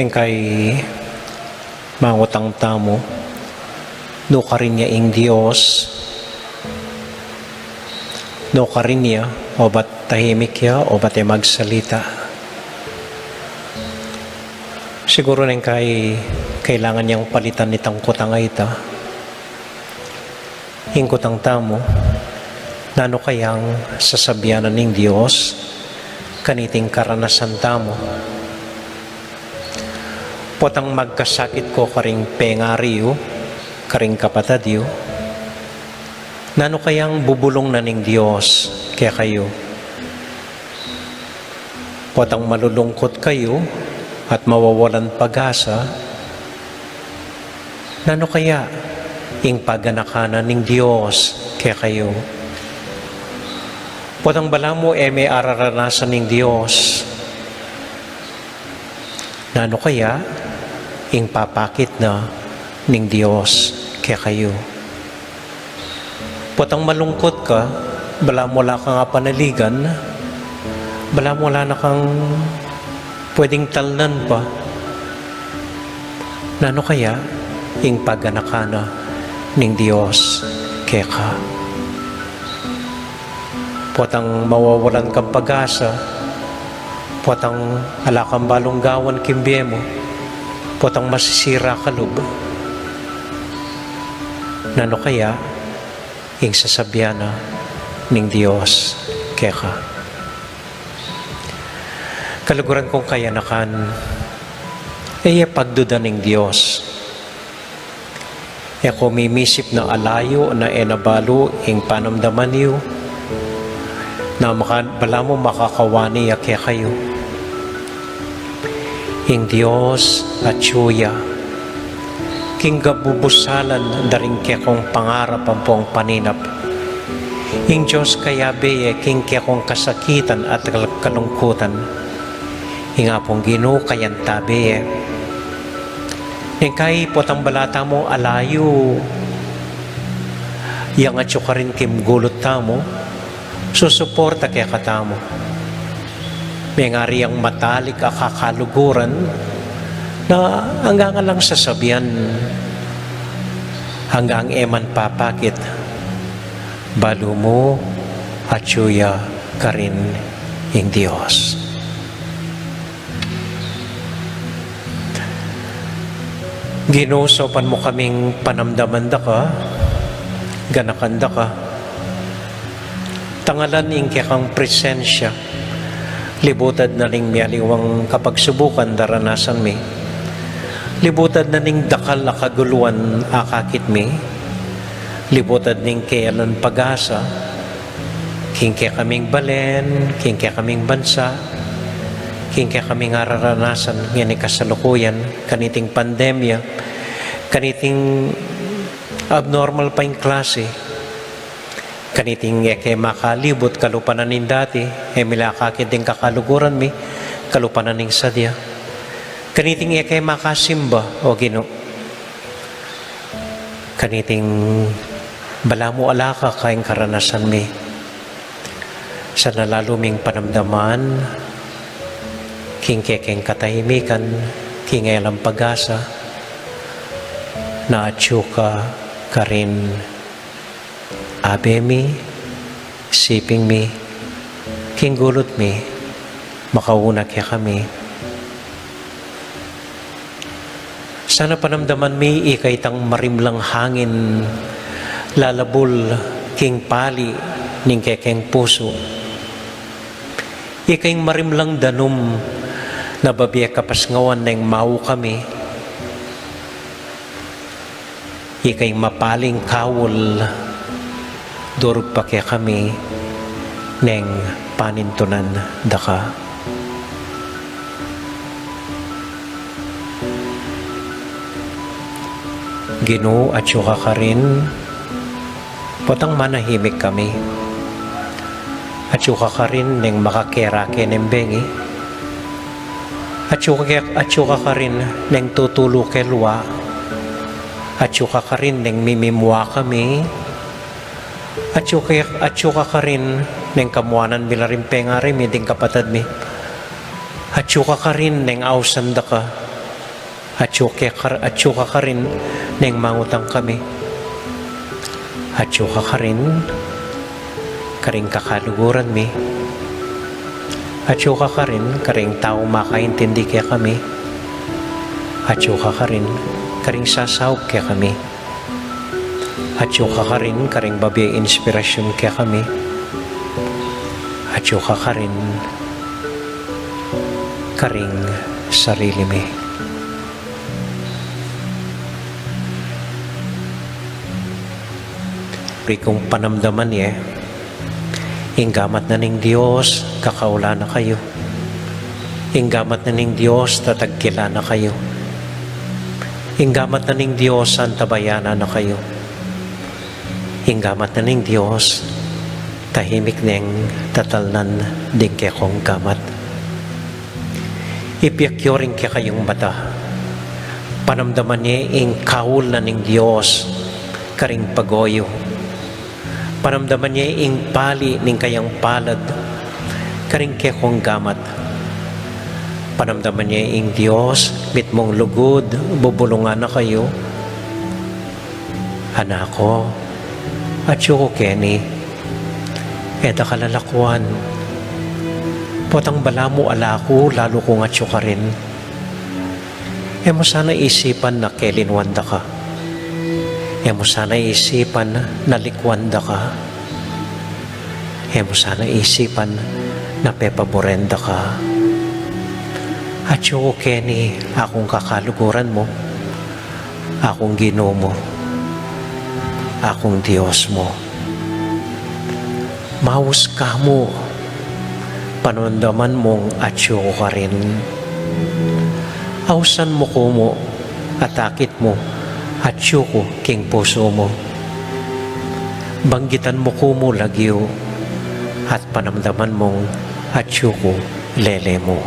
kay mangutang tamo, no ka rin niya ing Diyos, no ka rin niya, o ba't tahimik ya, o ba't magsalita. Siguro rin kay kailangan niyang palitan nitang kutang ita. Ing kutang tamo, nano kayang sasabyanan ng Diyos, kaniting karanasan tamo. Potang magkasakit ko karing pengariyo, karing kapatadyo, nano kayang bubulong na ng Diyos kaya kayo. Potang malulungkot kayo at mawawalan pag-asa, nano kaya ing paganakanan ng Diyos kaya kayo. Potang bala mo may araranasan ng Diyos, nano kaya ing papakit na ng Diyos kaya kayo. Potang malungkot ka, bala mo wala ka nga panaligan, bala mo wala na kang pwedeng talnan pa, nano kaya ing paganakana ng Diyos kaya ka. Potang mawawalan kang pag-asa, potang ala kang balonggawan kimbiye mo, potang masisira ka lub, nano kaya ing sasabyana ng Diyos kaya ka. Kaluguran kong kayanakan pagduda ng Diyos. Ako mimisip na alayo na enabalo ing panamdaman niyo na bala mo makakawani kaya kayo. Ing Diyos at Tsuya, king gabubusalan daring kaya kong pangarap ang pong paninap. Ing Diyos kaya beye, king kaya kong kasakitan at kalungkutan. Ing apong Ginoo kayan tabi ing kay potang balata mo alayo, yang at ka rin kim gulot tamo, susuporta kaya katamo. May ngari ang matalik akakaluguran na hanggang lang sasabihan, hanggang eman papakit, balo mo at Tsuya ka rin ing Diyos. Ginusopan mo kaming panamdamanda ka, ganakanda ka, tangalan ing kang presensya, libutad na ning miyaliwang kapagsubukan daranasan mi, libutad na ning dakal akaguluan akakit mi, libutad ning kailan pag-asa, king kaya kaming balen, king kaya kaming bansa, king kaya kaming araranasan ngani kasalukuyan, kaniting pandemya, kaniting abnormal pa yung klase, kaniting kaya makalibot kalupanan nin dati, milakakit din kakaluguran mi, kalupanan ning sadya, kaniting kaya makasimba o Ginoo, kaniting bala mo alaka kayong karanasan mi, sa nalaluming panamdaman, king kekeng katahimikan, king elang pag-asa, na atsuka ka rin abe mi, siping mi, king gulot mi, makauna kaya kami. Sana panamdaman mi ikay tang marimlang hangin, lalabol king pali, ning kekeng puso. Ikay marimlang danum, nababiya kapasngawan ng mau kami. Ikay mapaling kawol, durug pa kaya kami, neng panintunan daka. Ginoo at Tsuya ka rin, potang manahimik kami. At Tsuya ka rin neng makakerake ng bengi. At Tsuya ka rin neng tutulo kelwa. At Tsuya ka rin neng mimimwa kami. At Tsuya ka rin neng kamuanan milarimpengari mi ding kapatad mi. At Tsuya ka rin neng ausanda ka At syuka ka rin nang mangutang kami. At syuka ka rin karing kakaluguran mi. At syuka ka rin karing tao makaintindi kaya kami. At syuka ka rin karing sasawag kaya kami. At syuka ka rin karing babi inspirasyon kaya kami. At syuka ka rin karing sarili mi. Kung panamdaman niya, inggamat na ning Diyos, kakaula na kayo. Inggamat na ning Diyos, tatagkila na kayo. Inggamat na ning Diyos, antabayana na kayo. Inggamat na ning Diyos, tahimik neng tatalnan din kaya kong gamat. Ipiyakyoring kaya kayong mata. Panamdaman niya, ingkawul na ning Diyos, karing pagoyo. Panamdaman niya ing pali ning kayang palad, karing kaya kong gamat. Panamdaman niya ing Diyos, mitmong lugod, bubulungan na kayo. Anako, at yuko Kenny, eda kalalakuan. Potang bala mo alako, lalo kong at yuka rin. Mo sana isipan na kelinwanda ka. Mo sana isipan na likwanda ka. Mo sana isipan na pepaborenda ka. At yung Kenny, akong kakaluguran mo, akong Ginoo mo, akong Diyos mo. Maus ka mo, panundaman mong atyo ka rin. Ausan mo ko mo, atakit mo, at syuko king puso mo. Banggitan mo ko mo lagyo, at panamdaman mong at syuko lele mo.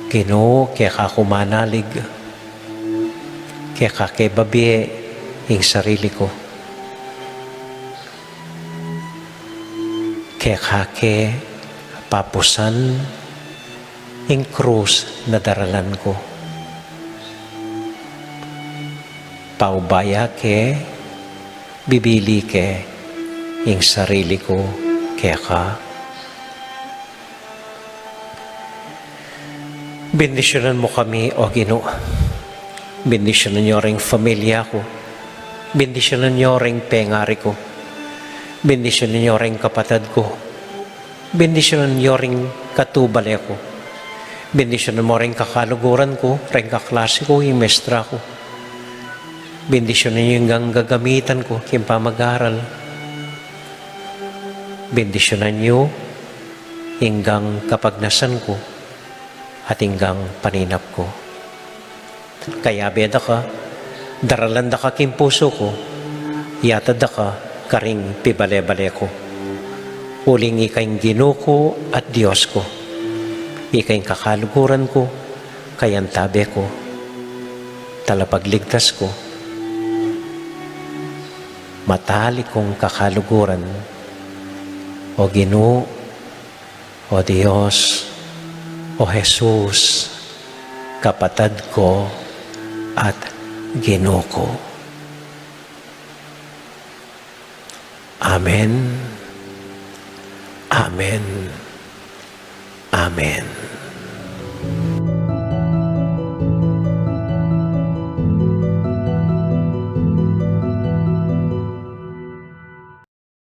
Ginoo, kaya ka kumanalig, kaya ka kay babiye ing sarili ko. Kaya kake papusan ing krus na daralan ko. Paubaya ke, bibili ke, ing sarili ko kaya ka. Bendisyonan mo kami, O Ginoo. Bendisyonan niyo ring familia ko. Bendisyonan niyo ring pengari ko. Bendisyonan niyo ring kapatid ko. Bendisyonan niyo ring katubale ko. Bendisyonan mo ring kakaluguran ko, ring kaklase ko, yung mestra ko. Bendisyonan niyo yung gagamitan ko, yung pamag-aral. Bendisyonan niyo hinggang kapagnasan ko at hinggang paninap ko. Kaya beda ka, daralanda ka king puso ko, yatad ka, karing pibale-bale ko. Uling ikayong Ginoo ko at Diyos ko. Ikayong kakaluguran ko, kayang tabi ko, talapagligtas ko. Matali kong kakaluguran, O Ginoo, O Diyos, O Jesus, kapatid ko at Ginoo ko. Amen. Amen. Amen.